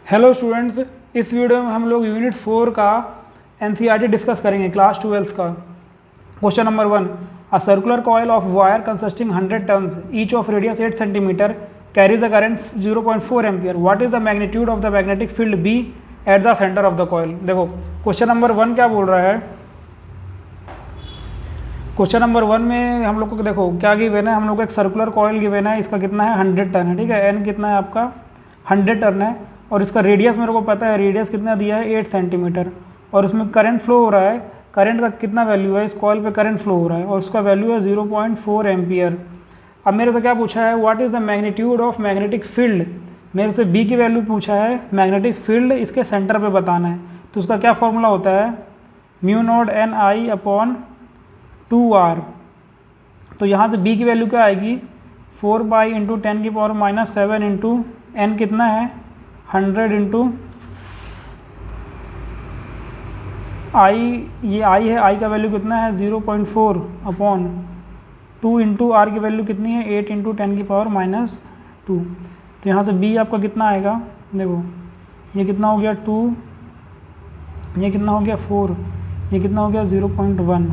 Hello students, इस video में हम लोग यूनिट 4 का एनसीईआरटी डिस्कस करेंगे, क्लास 12 का। Question number 1, a circular coil of wire consisting 100 turns each of radius 8 centimetre carries a current 0.4 ampere. What is the magnitude of the magnetic field B at the centre of the coil. देखो question number 1 क्या बोल रहा है। Question number 1 में हम लोग को देखो क्या गिवन है, हम लोग को एक सर्कुलर कॉइल गिवन है, इसका कितना है 100 टर्न है, ठीक है। एन कितना है आपका 100 टर्न है, और इसका रेडियस मेरे को पता है, रेडियस कितना दिया है 8 सेंटीमीटर, और उसमें करंट फ्लो हो रहा है। करंट का कितना वैल्यू है, इस कॉइल पे करंट फ्लो हो रहा है और उसका वैल्यू है 0.4 एम्पियर। अब मेरे से क्या पूछा है, what is the magnitude of magnetic field. मेरे से बी की वैल्यू पूछा है, मैग्नेटिक फील्ड इसके सेंटर पे बताना है। तो उसका क्या फॉर्मूला होता है, mu not an I upon 2r। तो यहाँ से b की वैल्यू क्या आएगी, 4 पाई इंटू 10 की पावर -7 इंटू एन कितना है 100 इंटू आई, ये आई है, आई का वैल्यू कितना है 0.4 अपॉन 2 इंटू आर की वैल्यू कितनी है 8 इंटू 10 की पावर -2। तो यहाँ से b आपका कितना आएगा, देखो ये कितना हो गया 2, ये कितना हो गया 4, ये कितना हो गया 0.1,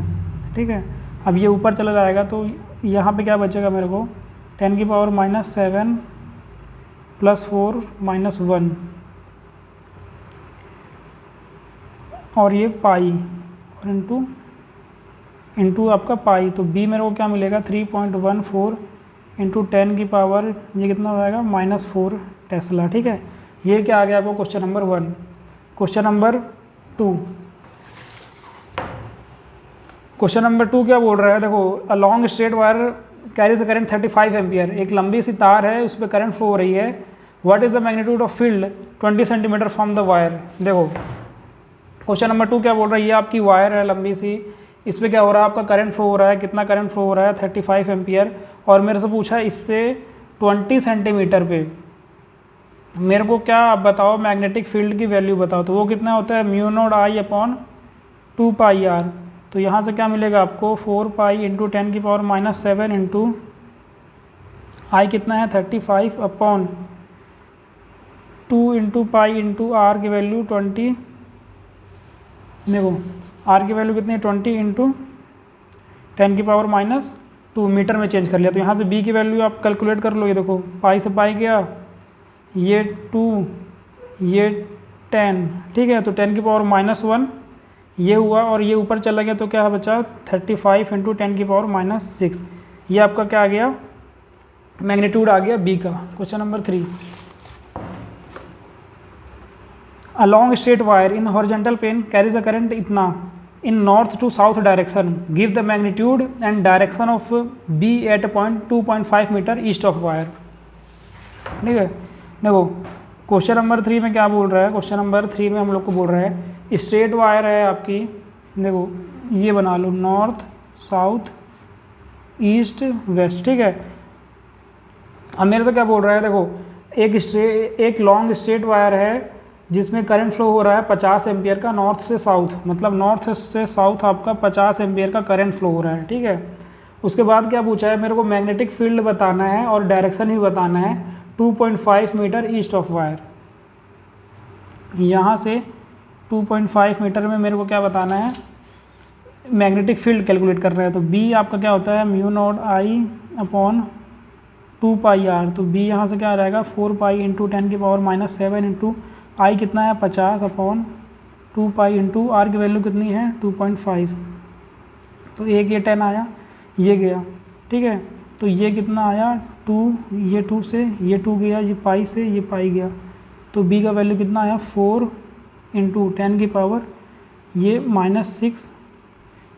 ठीक है। अब ये ऊपर चला जाएगा तो यहाँ पे क्या बचेगा मेरे को, 10 की पावर -7 प्लस 4 -1 और ये पाई और इंटू आपका पाई। तो b मेरे को क्या मिलेगा 3.14 इंटू 10 की पावर, ये कितना हो जाएगा -4 टेस्ला, ठीक है। ये क्या आ गया आपको question number 1। Question number 2, question number 2 क्या बोल रहा है, देखो अ long straight wire carries a current 35 ampere. एक लंबी सी तार है, उस पर करंट फ्लो हो रही है। What is the magnitude of field 20 centimetre from the wire. देखो क्वेश्चन नंबर 2 क्या बोल रहा है, ये आपकी वायर है लंबी सी, इस पर क्या हो रहा है आपका करंट फ्लो हो रहा है, कितना करंट फ्लो हो रहा है 35 एम्पियर, और मेरे से पूछा है इससे 20 सेंटीमीटर पे मेरे को क्या आप बताओ मैग्नेटिक फील्ड की वैल्यू बताओ। तो वो कितना होता है mu naught I upon 2 pi R. तो यहाँ से क्या मिलेगा आपको 4 पाई इंटू 10 की पावर -7 इंटू आई कितना है 35 upon 2 into pi into R की वैल्यू 20। देखो आर की वैल्यू कितनी है 20 इंटू 10 की पावर -2, मीटर में चेंज कर लिया। तो यहाँ से बी की वैल्यू आप कैलकुलेट कर लो। ये देखो पाई से पाई गया, ये 2, ये 10, ठीक है। तो 10 की पावर -1 ये हुआ, और ये ऊपर चला गया तो क्या बचा 35 इंटू 10 की पावर -6। ये आपका क्या आ गया, मैग्नीट्यूड आ गया बी का। Question number 3, a long straight wire in horizontal plane carries a current इतना in north to south direction. Give the magnitude and direction of B at point 2.5 metre east of wire, ठीक है। देखो question number 3 में क्या बोल रहा है, question number 3 में हम लोग को बोल रहा है स्ट्रेट वायर है आपकी, देखो ये बना लो नॉर्थ साउथ ईस्ट वेस्ट, ठीक है। अब मेरे से क्या बोल रहा है, देखो एक लॉन्ग स्ट्रेट वायर है जिसमें करंट फ्लो हो रहा है 50 एम्पियर का नॉर्थ से साउथ, मतलब नॉर्थ से साउथ आपका 50 एम्पियर का करंट फ्लो हो रहा है, ठीक है। उसके बाद क्या पूछा है, मेरे को मैग्नेटिक फील्ड बताना है और डायरेक्शन ही बताना है 2.5 मीटर ईस्ट ऑफ वायर। यहाँ से 2.5 मीटर में मेरे को क्या बताना है, मैग्नेटिक फील्ड कैलकुलेट करना है। तो बी आपका क्या होता है mu naught I upon 2 pi R. तो बी यहाँ से क्या आ जाएगा 4 पाई इंटू 10 की पावर -7 इंटू आई कितना है 50 अपॉन 2 पाई इंटू आर की वैल्यू कितनी है 2.5। तो एक ये 10 आया, ये गया, ठीक है। तो ये कितना आया 2, ये 2 से ये 2 गया, ये पाई से ये पाई गया। तो बी का वैल्यू कितना आया 4 इंटू 10 की पावर ये -6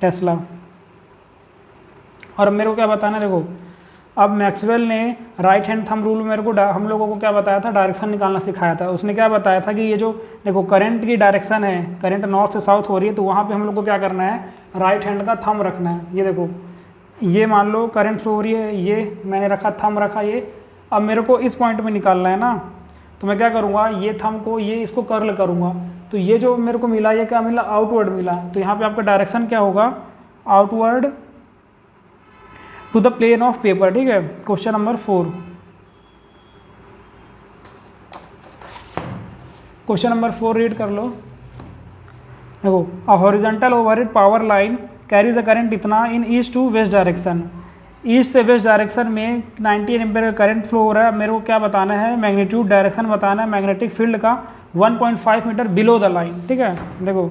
टेस्ला। और मेरे को क्या बताना है, देखो अब मैक्सवेल ने राइट हैंड थंब रूल में मेरे को हम लोगों को क्या बताया था, डायरेक्शन निकालना सिखाया था। उसने क्या बताया था कि ये जो देखो करंट की डायरेक्शन है, करंट नॉर्थ से साउथ हो रही है, तो वहाँ पे हम लोग को क्या करना है, राइट हैंड का थंब रखना है। ये देखो ये मान लो करंट फ्लो हो रही है, ये मैंने रखा थंब रखा ये। अब मेरे को इस पॉइंट में निकालना है ना, तो मैं क्या करूँगा, ये थंब को ये इसको कर्ल करूँगा। तो ये जो मेरे को मिला ये क्या मिला, आउटवर्ड मिला। तो यहाँ पे आपका डायरेक्शन क्या होगा, outward to the plane of paper, ठीक है। Question number 4, question number 4 read कर लो। देखो, a horizontal overhead power line carries a current इतना in east to west direction. East से वेस्ट डायरेक्शन में 90 एम्पीयर का करंट फ्लो हो रहा है। मेरे को क्या बताना है, मैग्नीट्यूड डायरेक्शन बताना है मैग्नेटिक फील्ड का 1.5 मीटर बिलो द लाइन। ठीक है, देखो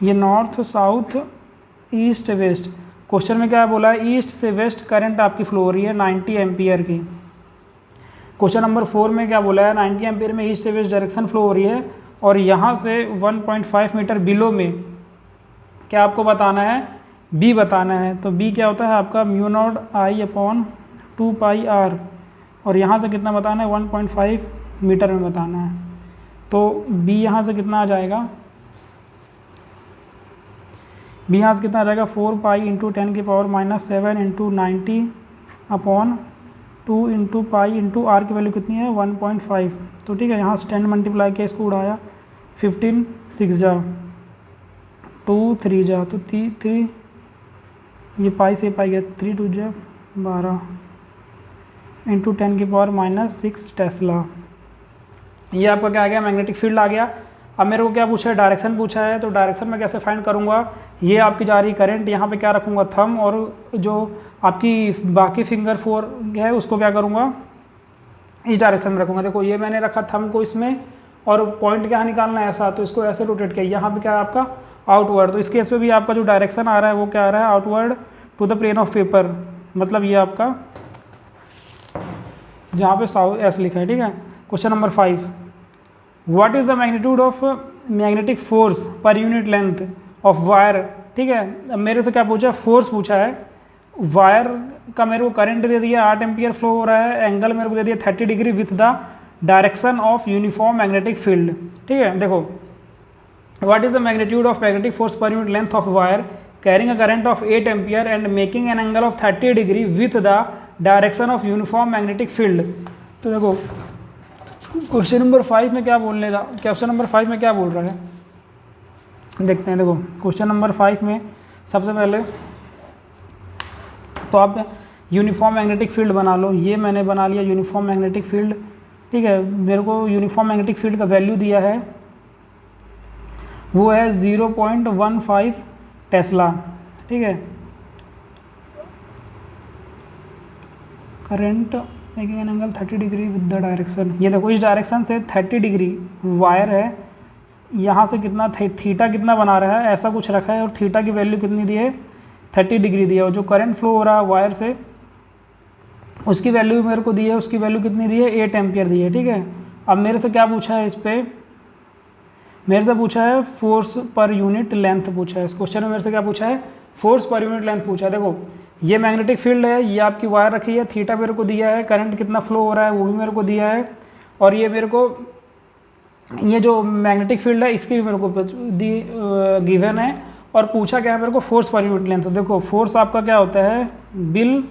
ये north south east west, question में क्या बोला है, ईस्ट से वेस्ट करंट आपकी फ्लो हो रही है 90 एम्पीयर की। क्वेश्चन नंबर 4 में क्या बोला है, 90 एम्पीयर में ईस्ट से वेस्ट डायरेक्शन फ्लो हो रही है और यहाँ से 1.5 मीटर बिलो में क्या आपको बताना है, बी बताना है। तो बी क्या होता है आपका μ0I/2πr, और यहाँ से कितना बताना है 1.5 मीटर में बताना है। तो बी यहाँ से कितना आ जाएगा, बी यहाँ से कितना आ जाएगा 4π × 10⁻⁷ × 90/2 × π × r की वैल्यू कितनी है 1.5। तो ठीक है, यहाँ से 10 मल्टीप्लाई किया, इसको उड़ाया, 15 6 जा 2 3 जा, तो 3 ये पाई से पाई गया, 3 2 जा 12 × 10⁻⁻6 टेस्ला। ये आपका क्या आ गया, मैग्नेटिक फील्ड आ गया। अब मेरे को क्या पूछा है, डायरेक्शन पूछा है। तो डायरेक्शन में कैसे फाइंड करूँगा, ये आपकी जा रही करंट, यहाँ पे क्या रखूँगा थंब, और जो आपकी बाकी फिंगर 4 है उसको क्या करूँगा इस डायरेक्शन में रखूँगा। देखो ये मैंने रखा थंब को इसमें, और पॉइंट क्या निकालना है ऐसा, तो इसको ऐसे रोटेट किया, यहाँ पे क्या है आपका आउटवर्ड। तो इस केस में भी आपका जो डायरेक्शन आ रहा है वो क्या आ रहा है, outward to the plane of paper, मतलब ये आपका जहाँ पे साउथ एस लिखा है। ठीक है, question number 5, what is the magnitude of magnetic force per unit length of wire. ठीक है, मेरे से क्या पूछा, फोर्स पूछा है। वायर का मेरे को करंट दे दिया 8 एम्पियर फ्लो हो रहा है, एंगल मेरे को दे दिया 30 degree with the direction of uniform magnetic field. ठीक है, देखो what is the magnitude of magnetic force per unit length of wire carrying a current of 8 ampere and making an angle of 30 degree with the direction of uniform magnetic field. तो देखो question number 5 में क्या बोलने का, question number 5 में क्या बोल रहा है देखते हैं। देखो क्वेश्चन नंबर 5 में सबसे पहले तो आप यूनिफॉर्म मैग्नेटिक फील्ड बना लो। ये मैंने बना लिया यूनिफॉर्म मैग्नेटिक फील्ड। ठीक है, मेरे को यूनिफॉर्म मैग्नेटिक फील्ड का वैल्यू दिया है वो है 0.15 टेस्ला। ठीक है, current making an angle 30 degree with the direction. ये देखो इस डायरेक्शन से 30 डिग्री वायर है, यहाँ से कितना थीटा कितना बना रहा है ऐसा कुछ रखा है, और थीटा की वैल्यू कितनी दी है 30 डिग्री दी है, और जो करंट फ्लो हो रहा है वायर से उसकी वैल्यू मेरे को दी है, उसकी वैल्यू कितनी दी है 8 एम्पियर दी है। ठीक है, अब मेरे से क्या पूछा है, इस पर मेरे से पूछा है फोर्स पर यूनिट लेंथ पूछा है। इस क्वेश्चन में मेरे से क्या पूछा है, फोर्स पर यूनिट लेंथ पूछा है। देखो ये मैग्नेटिक फील्ड है, ये आपकी वायर रखी है, थीटा मेरे को दिया है, करंट कितना फ्लो हो रहा है वो भी मेरे को दिया है, और ये मेरे को ये जो मैग्नेटिक फील्ड है इसकी भी मेरे को गिवन है, और पूछा क्या है मेरे को फोर्स पर यूनिट लेंथ। तो देखो फोर्स आपका क्या होता है bill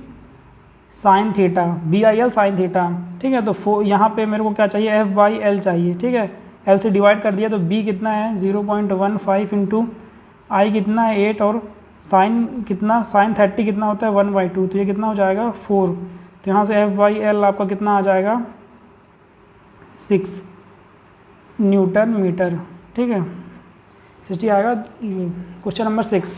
sine theta, BIL sine theta. ठीक है, तो यहाँ पे मेरे को क्या चाहिए F/L चाहिए। ठीक है, L से डिवाइड कर दिया तो B कितना है 0.15 इंटू I कितना है 8, और साइन कितना, साइन 30 कितना होता है 1/2, तो ये कितना हो जाएगा 4। तो यहाँ से F/L आपका कितना आ जाएगा 6 न्यूटन मीटर। ठीक है, 60 आएगा। Question number 6,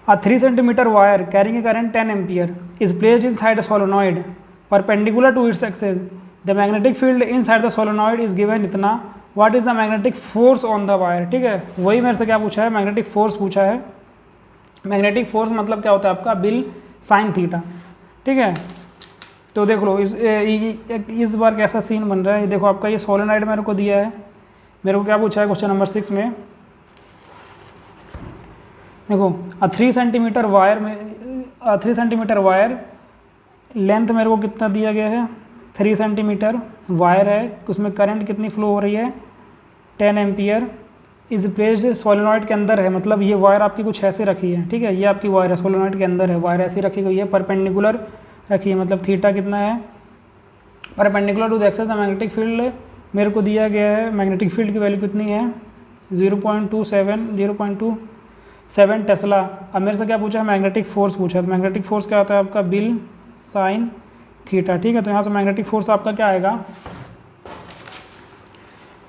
A 3 centimeter wire carrying a current 10 ampere is placed inside a solenoid perpendicular to its axis. The magnetic field inside the solenoid is given इतना. What is the magnetic force on the wire? ठीक है, वही मेरे से क्या पूछा है, magnetic force पूछा है। मैग्नेटिक फोर्स मतलब क्या होता है आपका बिल साइन थीटा। ठीक है, तो देख लो इस बार कैसा सीन बन रहा है। देखो आपका ये सोलेनॉइड मेरे को दिया है, मेरे को क्या पूछा है क्वेश्चन नंबर 6 में। देखो 3 सेंटीमीटर वायर में 3 सेंटीमीटर वायर लेंथ मेरे को कितना दिया गया है 3 सेंटीमीटर वायर है, उसमें करंट कितनी फ्लो हो रही है 10 एम्पियर। इस प्लेस्ड सोलेनॉइड के अंदर है, मतलब ये वायर आपकी कुछ ऐसे रखी है। ठीक है, ये आपकी वायर है, सोलेनॉइड के अंदर है, वायर ऐसी रखी गई है, परपेंडिकुलर रखी है, मतलब थीटा कितना है perpendicular to the axis. Magnetic field मेरे को दिया गया है, मैग्नेटिक फील्ड की वैल्यू कितनी है 0.27 टेस्ला। अब मेरे से क्या पूछा है मैग्नेटिक फोर्स पूछा है। तो मैग्नेटिक फोर्स क्या होता है आपका बिल साइन थीटा, ठीक है। तो यहाँ से मैग्नेटिक फोर्स आपका क्या आएगा,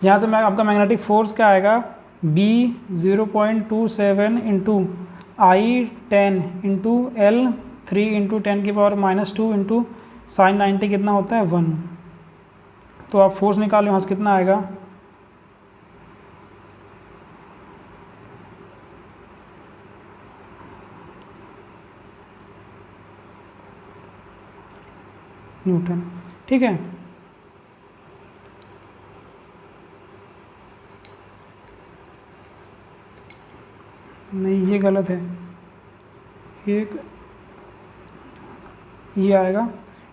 यहाँ से आपका मैग्नेटिक फोर्स क्या आएगा, B 0.27 into I10 into L3 into 10⁻⁻² into sine 90 कितना होता है 1। तो आप फोर्स निकालो यहाँ से कितना आएगा, न्यूटन, ठीक है। नहीं ये गलत है, एक ये आएगा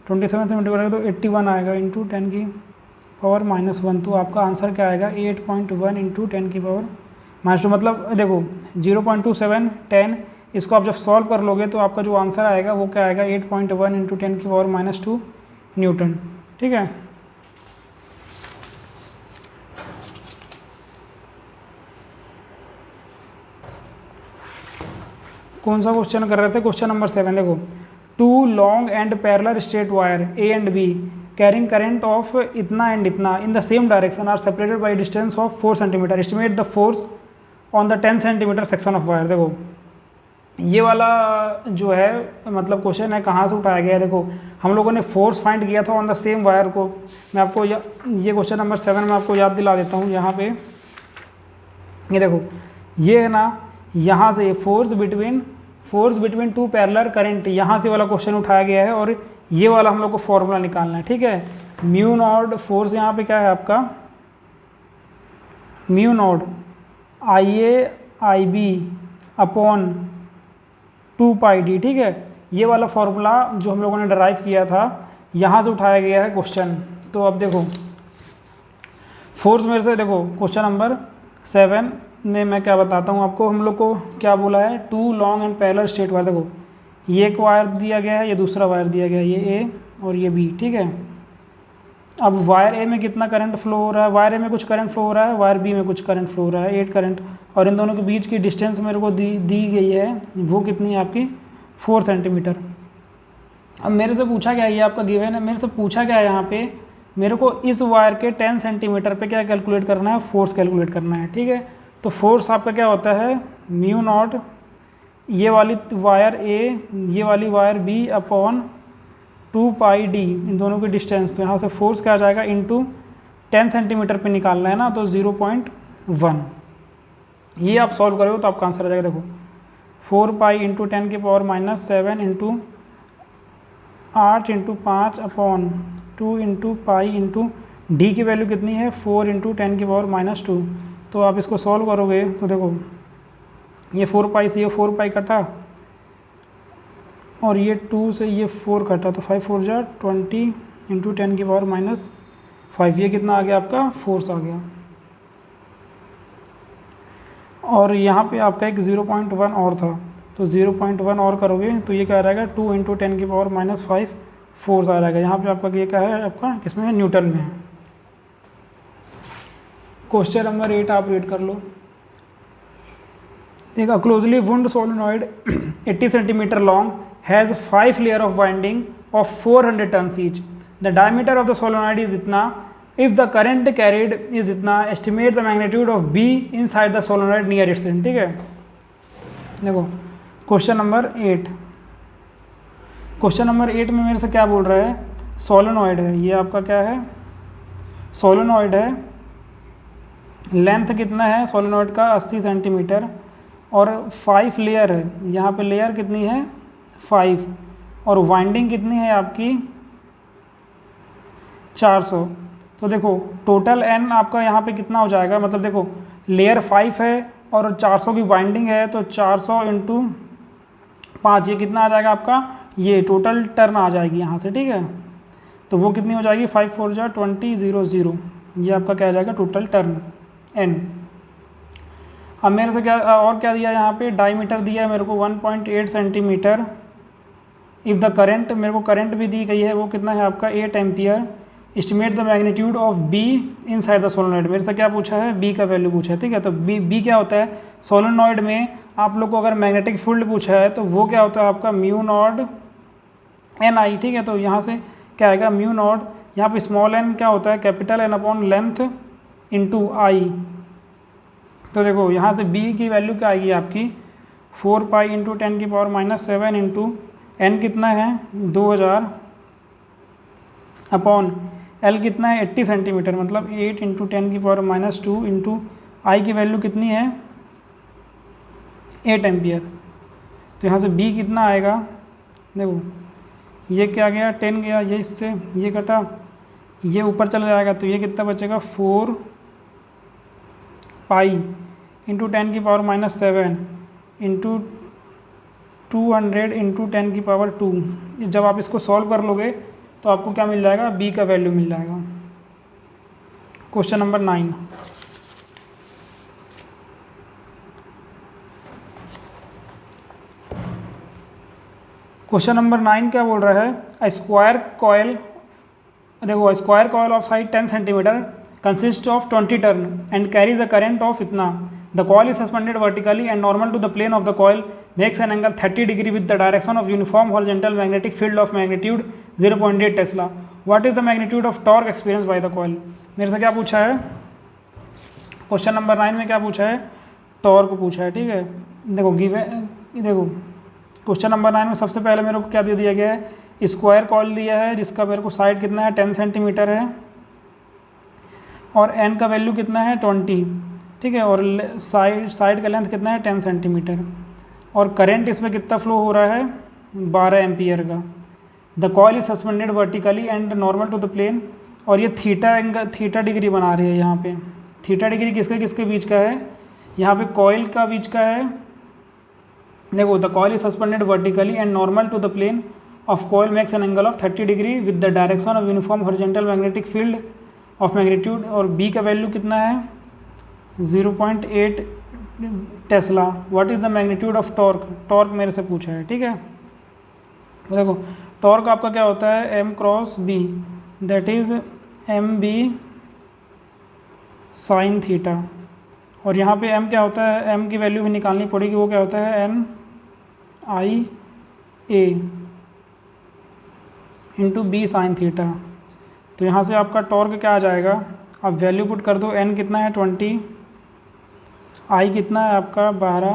27 से मल्टीप्लाई करेगा तो 81 आएगा इंटू 10⁻⁻1। तो आपका आंसर क्या आएगा 8.1 इंटू 10⁻²। मतलब देखो 0.27 10, इसको आप जब सॉल्व कर लोगे तो आपका जो आंसर आएगा वो क्या आएगा 8.1 इंटू 10⁻² न्यूटन, ठीक है। कौन सा क्वेश्चन कर रहे थे, क्वेश्चन नंबर 7 देखो, 2 long and parallel straight wire A and B carrying current of इतना एंड इतना in the same direction are separated by distance of 4 centimetre, estimate the force on the 10 centimetre section of wire. देखो ये वाला जो है मतलब question है कहाँ से उठाया गया है, देखो हम लोगों ने फोर्स फाइंड किया था ऑन द सेम वायर को। मैं आपको ये क्वेश्चन नंबर 7 में आपको याद दिला देता हूँ। यहाँ पे ये देखो ये है ना, यहाँ से force between two parallel current, यहाँ से वाला क्वेश्चन उठाया गया है और ये वाला हम लोग को फॉर्मूला निकालना है, ठीक है। म्यू नॉट फोर्स यहाँ पे क्या है आपका, mu naught IA IB upon 2πd, ठीक है। ये वाला फॉर्मूला जो हम लोगों ने डराइव किया था यहाँ से उठाया गया है क्वेश्चन। तो अब देखो फोर्स मेरे से देखो क्वेश्चन नंबर 7 में मैं क्या बताता हूँ आपको, हम लोग को क्या बोला है 2 long and parallel straight wire. देखो ये एक वायर दिया गया है, ये दूसरा वायर दिया गया है, ये A और ये B, ठीक है। अब वायर A में कितना करंट फ्लो हो रहा है, वायर A में कुछ करंट फ्लो हो रहा है, वायर B में कुछ करंट फ्लो हो रहा है 8 करंट, और इन दोनों के बीच की डिस्टेंस मेरे को दी गई है, वो कितनी है आपकी 4 सेंटीमीटर। अब मेरे से पूछा क्या है, ये आपका गिवन है, मेरे से पूछा क्या है यहाँ पे, मेरे को इस वायर के 10 सेंटीमीटर पे क्या कैलकुलेट करना है, फोर्स कैलकुलेट करना है, ठीक है। तो फोर्स आपका क्या होता है म्यू नॉट ये वाली वायर A ये वाली वायर B अपॉन 2πd, इन दोनों की डिस्टेंस। तो यहाँ से फोर्स क्या आ जाएगा इंटू 10 सेंटीमीटर पे निकालना है ना, तो 0.1। ये आप सॉल्व करोगे तो आपका आंसर आ जाएगा, देखो 4π into 10⁻⁻7 into 8 into 5 upon 2 into pi into D की वैल्यू कितनी है 4 इंटू 10⁻²। तो आप इसको सॉल्व करोगे तो देखो ये 4π से ये 4π कटा और ये 2 से ये 4 कटा, तो 5 4 जा 20 इंटू 10⁻⁵ ये कितना आ गया आपका फोर्स आ गया। और यहाँ पे आपका एक 0.1 और था, तो 0.1 और करोगे तो ये क्या रहेगा 2 इंटू 10⁻⁵ फोर्स आ जाएगा। यहाँ पे आपका ये क्या है आपका किसमें है, न्यूटन में है। क्वेश्चन नंबर 8 आप रीड कर लो। देखा closely wound solenoid 80 centimetre long has 5 layer of winding of 400 turns each. The diameter of the solenoid is इतना, if the current carried is इतना, estimate the magnitude of B inside the solenoid near its end. ठीक है, देखो question number 8, question number 8 में मेरे से क्या बोल रहा है, सोलेनॉइड है, ये आपका क्या है सोलेनॉइड है, लेंथ कितना है सोलेनॉइड का 80 सेंटीमीटर और 5 लेयर है, यहाँ पे लेयर कितनी है 5 और वाइंडिंग कितनी है आपकी 400। तो देखो टोटल एन आपका यहाँ पे कितना हो जाएगा, मतलब देखो लेयर 5 है और 400 की वाइंडिंग है, तो 400 इंटू 5 ये कितना आ जाएगा आपका, ये टोटल टर्न आ जाएगी यहाँ से। ठीक है, तो वो कितनी हो जाएगी 5 4 जा 20 0 0, ये आपका क्या आ जाएगा टोटल टर्न एन। अब मेरे से क्या और क्या दिया यहाँ पे, डायमीटर दिया है मेरे को 1.8 सेंटीमीटर। इफ़ द करंट, मेरे को करंट भी दी गई है, वो कितना है आपका 8 ampere. Estimate the magnitude of B inside the solenoid, मेरे से क्या पूछा है बी का वैल्यू पूछा है। ठीक है, तो बी क्या होता है सोलेनॉइड में, आप लोग को अगर मैग्नेटिक फील्ड पूछा है तो वो क्या होता है आपका म्यू नॉट एन आई। ठीक है, तो यहाँ से क्या आएगा म्यू नॉट, यहाँ पे स्मॉल n क्या होता है capital N upon length into I. तो देखो यहाँ से b की वैल्यू क्या आएगी आपकी 4 पाई इंटू 10 की पावर -7 इंटू n कितना है 2000 अपॉन l कितना है 80 सेंटीमीटर, मतलब 8 इंटू 10 की पावर -2 इंटू आई की वैल्यू कितनी है 8 एम्पियर। तो यहाँ से b कितना आएगा, देखो ये क्या गया 10 गया, ये इससे ये कटा, ये ऊपर चला जाएगा तो ये कितना बचेगा 4 पाई इंटू 10 की पावर -7 इंटू 200 इंटू 10 की पावर 2। जब आप इसको सॉल्व कर लोगे तो आपको क्या मिल जाएगा b का वैल्यू मिल जाएगा। Question number 9। क्वेश्चन नंबर 9 क्या बोल रहा है, अ स्क्वायर कॉयल, देखो square coil of side 10 centimetre consist of 20 turn and carries a current of इतना, the coil is suspended vertically and normal to the plane of the coil makes an angle 30 degree with the direction of uniform horizontal magnetic field of magnitude 0.8 tesla, what is the magnitude of torque experience by the coil. मेरे से क्या पूछा है question number 9 में, क्या पूछा है torque पूछा है, ठीक है। देखो गिवन, देखो क्वेश्चन नंबर 9 में सबसे पहले मेरे को क्या दे दिया गया है स्क्वायर कॉयल दिया है जिसका मेरे को साइड कितना है 10 सेंटीमीटर है और n का वैल्यू कितना है 20, ठीक है, और साइड का लेंथ कितना है 10 सेंटीमीटर और करंट इसमें कितना फ्लो हो रहा है 12 एम्पियर का। The coil is suspended vertically and normal to the plane, और ये थीटा डिग्री बना रही है यहाँ पे। थीटा डिग्री किसके किसके बीच का है, यहाँ पे कॉयल का बीच का है। देखो the coil is suspended vertically and normal to the plane of coil makes an angle of 30 degree with the direction of uniform horizontal magnetic field of magnitude, और b का वैल्यू कितना है 0.8 tesla. What is the magnitude of torque, torque मेरे से पूछा है, ठीक है। तो देखो टॉर्क आपका क्या होता है m cross b, that is mb sine theta, और यहाँ पे m क्या होता है, m की वैल्यू भी निकालनी पड़ेगी, वो क्या होता है n i a into B sine theta. तो यहाँ से आपका टॉर्क क्या आ जाएगा, आप वैल्यू पुट कर दो, n कितना है 20, i कितना है आपका 12,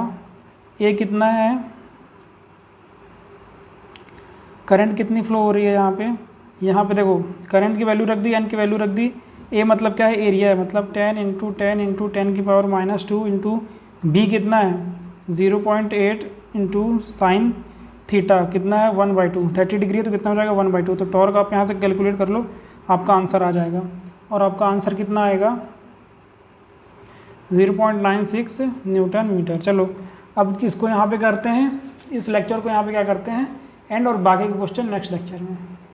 a कितना है, करंट कितनी फ्लो हो रही है यहाँ पे देखो करंट की वैल्यू रख दी, n की वैल्यू रख दी, a मतलब क्या है एरिया है, मतलब 10 इंटू 10 इंटू 10 की पावर -2 इंटू b कितना है 0.8 इंटू साइन थीटा कितना है 1/2, 30 डिग्री है तो कितना हो जाएगा 1/2। तो टॉर्क आप यहाँ से कैलकुलेट कर लो, आपका आंसर आ जाएगा, और आपका आंसर कितना आएगा 0.96 न्यूटन मीटर। चलो अब इसको यहाँ पे करते हैं, इस लेक्चर को यहाँ पे क्या करते हैं एंड, और बाकी के क्वेश्चन नेक्स्ट लेक्चर में।